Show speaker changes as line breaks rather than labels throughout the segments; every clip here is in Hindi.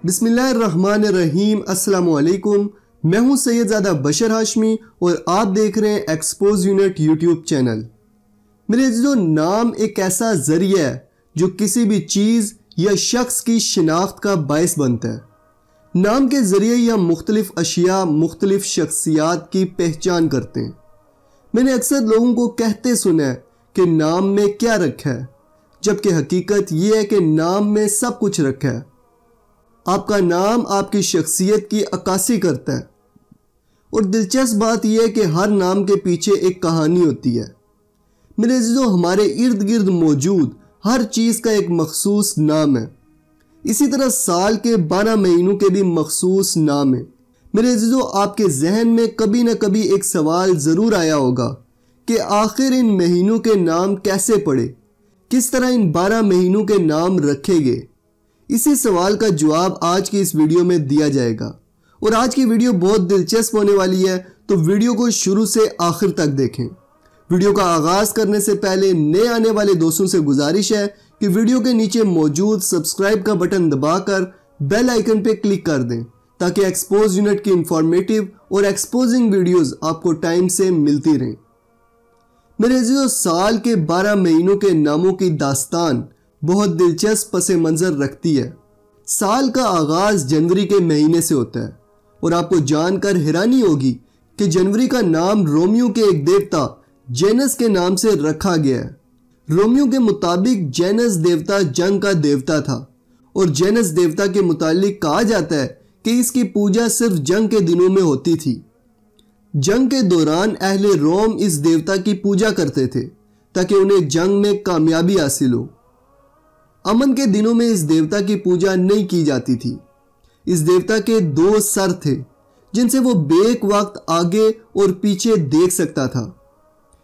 बिस्मिल्लाहिर्रहमानिर्रहीम। अस्सलामुअलैकुम। मैं हूं सैयदजादा बशर हाशमी और आप देख रहे हैं एक्सपोज यूनिट यूट्यूब चैनल। मेरे अज़ीज़ों, नाम एक ऐसा जरिया है जो किसी भी चीज़ या शख्स की शिनाख्त का बायस बनता है। नाम के ज़रिए ही हम मुख्तलिफ अशिया, मुख्तलिफ शख्सियात की पहचान करते हैं। मैंने अक्सर लोगों को कहते सुना है कि नाम में क्या रखा है, जबकि हकीकत यह है कि नाम में सब कुछ रखा है। आपका नाम आपकी शख्सियत की अक्कासी करता है और दिलचस्प बात यह है कि हर नाम के पीछे एक कहानी होती है। मेरे अज़ीज़ों, हमारे इर्द गिर्द मौजूद हर चीज़ का एक मखसूस नाम है। इसी तरह साल के 12 महीनों के भी मखसूस नाम है। मेरे अज़ीज़ों, आपके जहन में कभी ना कभी एक सवाल ज़रूर आया होगा कि आखिर इन महीनों के नाम कैसे पड़े, किस तरह इन 12 महीनों के नाम रखे गए। इसी सवाल का जवाब आज की इस वीडियो में दिया जाएगा और आज की वीडियो बहुत दिलचस्प होने वाली है, तो वीडियो को शुरू से आखिर तक देखें। वीडियो का आगाज़ करने से पहले नए आने वाले दोस्तों से गुजारिश है कि वीडियो के नीचे मौजूद सब्सक्राइब का बटन दबाकर बेल आइकन पे क्लिक कर दें ताकि एक्सपोज यूनिट की इंफॉर्मेटिव और एक्सपोजिंग वीडियोस आपको टाइम से मिलती रहें। मेरे अज़ीज़ों, साल के 12 महीनों के नामों की दास्तान बहुत दिलचस्प पस मंज़र रखती है। साल का आगाज़ जनवरी के महीने से होता है और आपको जानकर हैरानी होगी कि जनवरी का नाम रोमियो के एक देवता जेनस के नाम से रखा गया है। रोमियो के मुताबिक जेनस देवता जंग का देवता था और जेनस देवता के मुतालिक कहा जाता है कि इसकी पूजा सिर्फ जंग के दिनों में होती थी। जंग के दौरान अहले रोम इस देवता की पूजा करते थे ताकि उन्हें जंग में कामयाबी हासिल हो। अमन के दिनों में इस देवता की पूजा नहीं की जाती थी। इस देवता के 2 सर थे जिनसे वो बेक वक्त आगे और पीछे देख सकता था।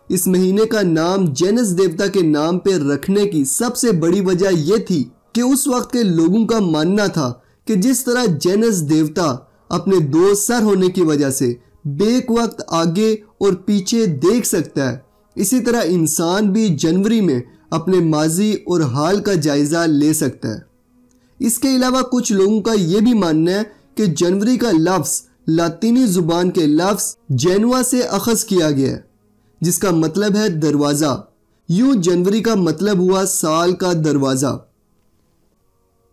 इस महीने का नाम जेनस देवता के नाम पर रखने की सबसे बड़ी वजह यह थी कि उस वक्त के लोगों का मानना था कि जिस तरह जेनस देवता अपने 2 सर होने की वजह से बेक वक्त आगे और पीछे देख सकता है, इसी तरह इंसान भी जनवरी में अपने माजी और हाल का जायजा ले सकता है। इसके अलावा कुछ लोगों का यह भी मानना है कि जनवरी का लफ्ज़ लातीनी जुबान के लफ्ज़ जेनुआ से अखज़ किया गया है, जिसका मतलब है दरवाज़ा। यूं जनवरी का मतलब हुआ साल का दरवाज़ा।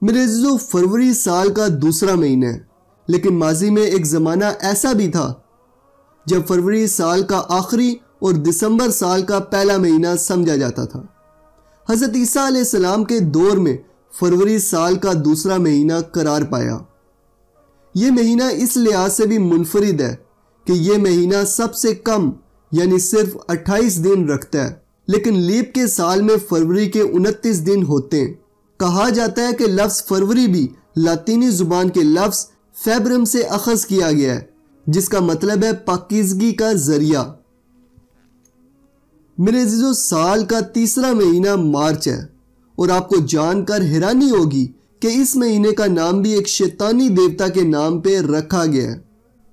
मेरे अज़ीज़ों, फरवरी साल का दूसरा महीना है, लेकिन माजी में एक ज़माना ऐसा भी था जब फरवरी साल का आखिरी और दिसंबर साल का पहला महीना समझा जाता था। हज़रत ईसा अलैहिस्सलाम के दौर में फरवरी साल का दूसरा महीना करार पाया। यह महीना इस लिहाज से भी मुनफरिद है कि यह महीना सबसे कम यानी सिर्फ 28 दिन रखता है, लेकिन लीप के साल में फरवरी के 29 दिन होते हैं। कहा जाता है कि लफ्ज़ फरवरी भी लातीनी जुबान के लफ्ज़ फेब्रम से अखज़ किया गया है, जिसका मतलब है पाकीज़गी का जरिया। मेरे अज़ीज़ों, साल का तीसरा महीना मार्च है और आपको जानकर हैरानी होगी कि इस महीने का नाम भी एक शैतानी देवता के नाम पे रखा गया है।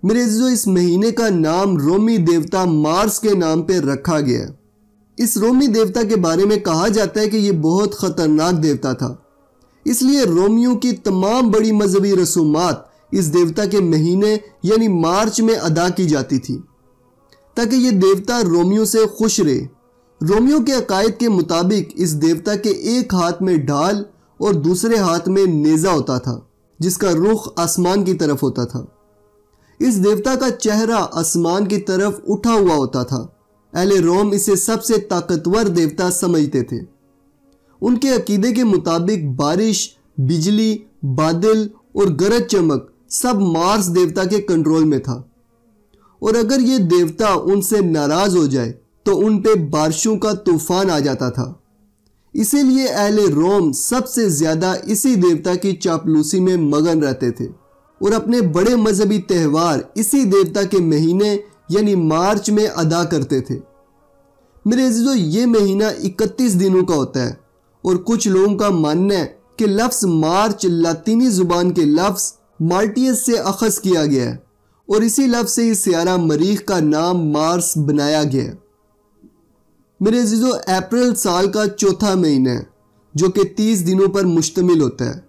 मेरे अज़ीज़ों, इस महीने का नाम रोमी देवता मार्स के नाम पे रखा गया है। इस रोमी देवता के बारे में कहा जाता है कि यह बहुत ख़तरनाक देवता था, इसलिए रोमियों की तमाम बड़ी मजहबी रसूमात इस देवता के महीने यानी मार्च में अदा की जाती थी ताकि ये देवता रोमियो से खुश रहे। रोमियो के अकायद के मुताबिक इस देवता के एक हाथ में ढाल और दूसरे हाथ में नेज़ा होता था, जिसका रुख आसमान की तरफ होता था। इस देवता का चेहरा आसमान की तरफ उठा हुआ होता था। अहले रोम इसे सबसे ताकतवर देवता समझते थे। उनके अकीदे के मुताबिक बारिश, बिजली, बादल और गरज चमक सब मार्स देवता के कंट्रोल में था और अगर ये देवता उनसे नाराज हो जाए तो उन पे बारिशों का तूफान आ जाता था। इसीलिए अहले रोम सबसे ज्यादा इसी देवता की चापलूसी में मगन रहते थे और अपने बड़े मजहबी त्यौहार इसी देवता के महीने यानी मार्च में अदा करते थे। मेरे अज़ीज़ों, ये महीना 31 दिनों का होता है और कुछ लोगों का मानना है कि लफ्ज़ मार्च लातीनी जुबान के लफ्ज़ मार्टियस से अखज़ किया गया है और इसी लफ्ज़ से इस सियारा मरीख का नाम मार्स बनाया गया है। मेरे अज़ीज़ों, अप्रैल साल का चौथा महीना है जो कि 30 दिनों पर मुश्तमिल होता है।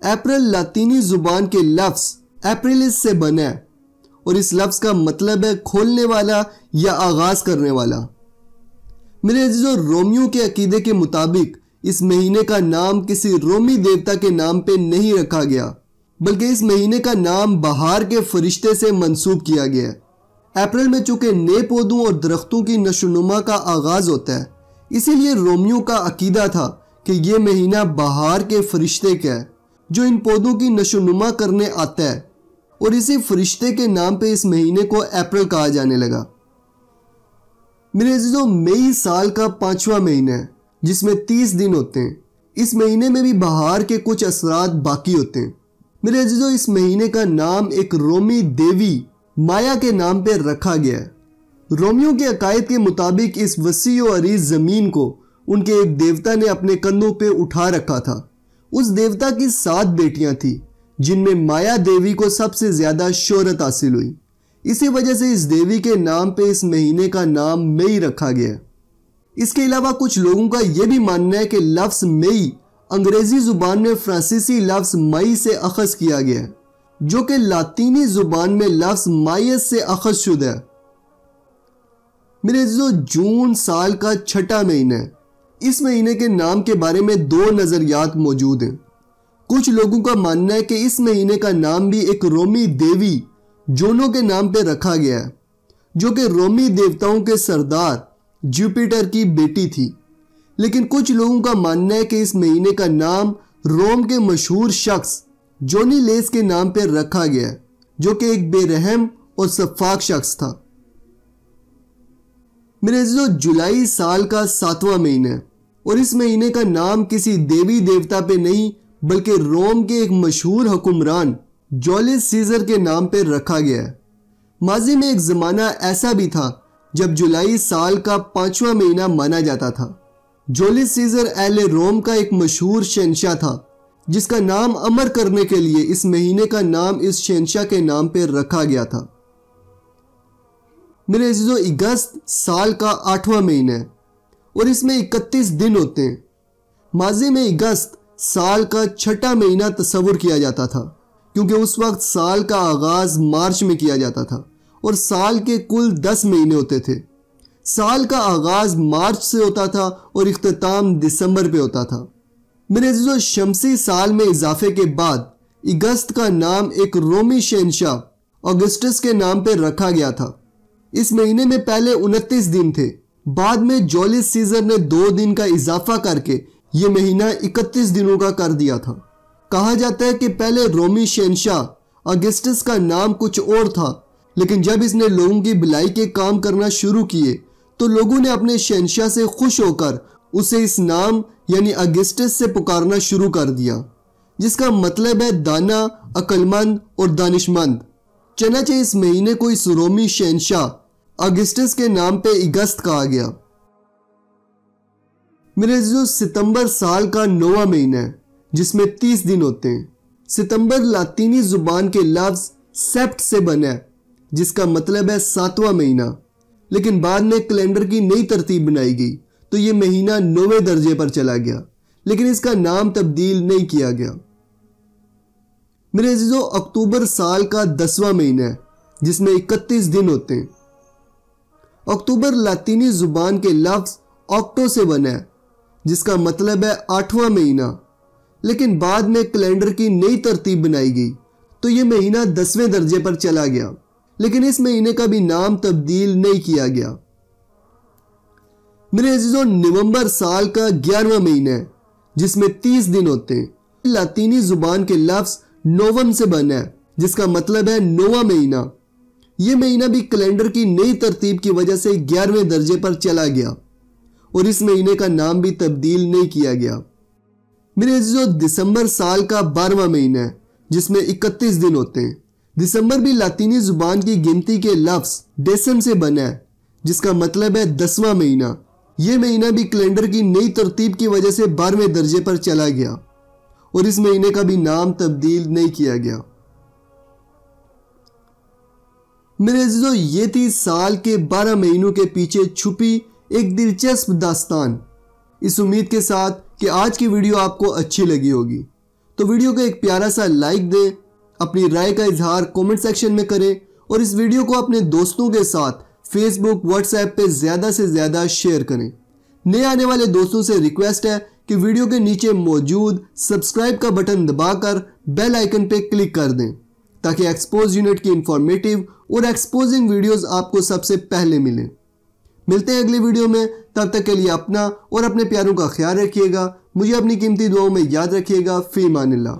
अप्रैल लातीनी जुबान के लफ्ज एप्रिलिस से बना है और इस लफ्ज का मतलब है खोलने वाला या आगाज करने वाला। मेरे अजीजों, रोमियो के अकीदे के मुताबिक इस महीने का नाम किसी रोमी देवता के नाम पे नहीं रखा गया, बल्कि इस महीने का नाम बहार के फरिश्ते से मंसूब किया गया है। अप्रैल में चूंकि नए पौधों और दरख्तों की नशोनुमा का आगाज होता है, इसीलिए रोमियो का अकीदा था कि यह महीना बहार के फरिश्ते का है जो इन पौधों की नशोनुमा करने आता है, और इसी फरिश्ते के नाम पे इस महीने को अप्रैल कहा जाने लगा। मेरे अजीजों, मई साल का 5वां महीना है जिसमें 30 दिन होते हैं। इस महीने में भी बहार के कुछ असरात बाकी होते हैं। मेरे अजीजों, इस महीने का नाम एक रोमी देवी माया के नाम पे रखा गया है। रोमियो के अकायद के मुताबिक इस वसी और अरीज जमीन को उनके एक देवता ने अपने कंधों पे उठा रखा था। उस देवता की 7 बेटियां थी जिनमें माया देवी को सबसे ज्यादा शोहरत हासिल हुई। इसी वजह से इस देवी के नाम पे इस महीने का नाम मई रखा गया। इसके अलावा कुछ लोगों का यह भी मानना है कि लफ्ज मई अंग्रेजी जुबान में फ्रांसीसी लफ्ज मई से अखज किया गया है, जो कि लातीनी जुबान में लफ्ज मायस से अखज शुदा है। मेरे अजीजों, जून साल का 6ठा महीना है। इस महीने के नाम के बारे में 2 नजरियात मौजूद हैं। कुछ लोगों का मानना है कि इस महीने का नाम भी एक रोमी देवी जोनो के नाम पे रखा गया है, जो कि रोमी देवताओं के सरदार जुपिटर की बेटी थी। लेकिन कुछ लोगों का मानना है कि इस महीने का नाम रोम के मशहूर शख्स जोनी लेस के नाम पे रखा गया है, जो कि एक बेरहम और सफाक शख्स था। मेरे अजीजों, जुलाई साल का 7वां महीना है और इस महीने का नाम किसी देवी देवता पे नहीं बल्कि रोम के एक मशहूर हुक्मरान जूलियस सीजर के नाम पे रखा गया है। माजी में एक ज़माना ऐसा भी था जब जुलाई साल का 5वां महीना माना जाता था। जूलियस सीजर अहले रोम का एक मशहूर शहंशाह था, जिसका नाम अमर करने के लिए इस महीने का नाम इस शहंशाह के नाम पे रखा गया था। मेरे अजीजों, अगस्त साल का 8वां महीना है और इसमें 31 दिन होते हैं। माजी में अगस्त साल का 6ठा महीना तस्वुर किया जाता था, क्योंकि उस वक्त साल का आगाज मार्च में किया जाता था और साल के कुल 10 महीने होते थे। साल का आगाज मार्च से होता था और इख्तिताम दिसंबर पे होता था। मेरे अजीजों, शमसी साल में इजाफे के बाद अगस्त का नाम एक रोमी शहंशाह ऑगस्टस के नाम पे रखा गया था। इस महीने में पहले 29 दिन थे, बाद में जूलियस सीजर ने 2 दिन का इजाफा करके ये महीना 31 दिनों का कर दिया था। कहा जाता है कि पहले रोमी शहंशाह ऑगस्टस का नाम कुछ और था, लेकिन जब इसने लोगों की भलाई के काम करना शुरू किए तो लोगों ने अपने शहंशाह से खुश होकर उसे इस नाम यानी ऑगस्टस से पुकारना शुरू कर दिया, जिसका मतलब है दाना, अक्लमंद और दानिशमंद। चनाचे इस महीने को इस रोमी शहंशाह ऑगस्टस के नाम पे अगस्त कहा गया। मेरे अजीजों, सितंबर साल का 9वां महीना है जिसमें 30 दिन होते हैं। सितंबर लातीनी जुबान के लफ्ज सेप्ट से बना है, जिसका मतलब है 7वां महीना। लेकिन बाद में कैलेंडर की नई तरतीब बनाई गई तो ये महीना 9वें दर्जे पर चला गया, लेकिन इसका नाम तब्दील नहीं किया गया। मेरे अजीजों, अक्टूबर साल का 10वां महीना है जिसमें 31 दिन होते हैं। अक्टूबर लातीनी जुबान के लफ्ज ऑक्टो से बना है, जिसका मतलब है 8वां महीना। लेकिन बाद में कैलेंडर की नई तरतीब बनाई गई तो यह महीना 10वें दर्जे पर चला गया, लेकिन इस महीने का भी नाम तब्दील नहीं किया गया। मेरे अजीजों, नवंबर साल का 11वां महीना है जिसमें 30 दिन होते हैं। लातीनी जुबान के लफ्ज नोवम से बना है, जिसका मतलब है 9वां महीना। यह महीना भी कैलेंडर की नई तरतीब की वजह से 11वें दर्जे पर चला गया और इस महीने का नाम भी तब्दील नहीं किया गया। मेरे अजीजों, दिसंबर साल का 12वां महीना है जिसमें 31 दिन होते हैं। दिसंबर भी लातीनी जुबान की गिनती के लफ्ज डेसम से बना है, जिसका मतलब है 10वां महीना। यह महीना भी कैलेंडर की नई तरतीब की वजह से 12वें दर्जे पर चला गया और इस महीने का भी नाम तब्दील नहीं किया गया। मेरे अजीजों, ये थी साल के 12 महीनों के पीछे छुपी एक दिलचस्प दास्तान। इस उम्मीद के साथ कि आज की वीडियो आपको अच्छी लगी होगी। तो वीडियो को एक प्यारा सा लाइक दें, अपनी राय का इजहार कमेंट सेक्शन में करें और इस वीडियो को अपने दोस्तों के साथ फेसबुक व्हाट्सएप पे ज़्यादा से ज़्यादा शेयर करें। नए आने वाले दोस्तों से रिक्वेस्ट है कि वीडियो के नीचे मौजूद सब्सक्राइब का बटन दबाकर बेल आइकन पे क्लिक कर दें ताकि एक्सपोज यूनिट की इंफॉर्मेटिव और एक्सपोजिंग वीडियोस आपको सबसे पहले मिलें। मिलते हैं अगले वीडियो में, तब तक के लिए अपना और अपने प्यारों का ख्याल रखिएगा। मुझे अपनी कीमती दुआओं में याद रखिएगा। फी अमानिल्लाह।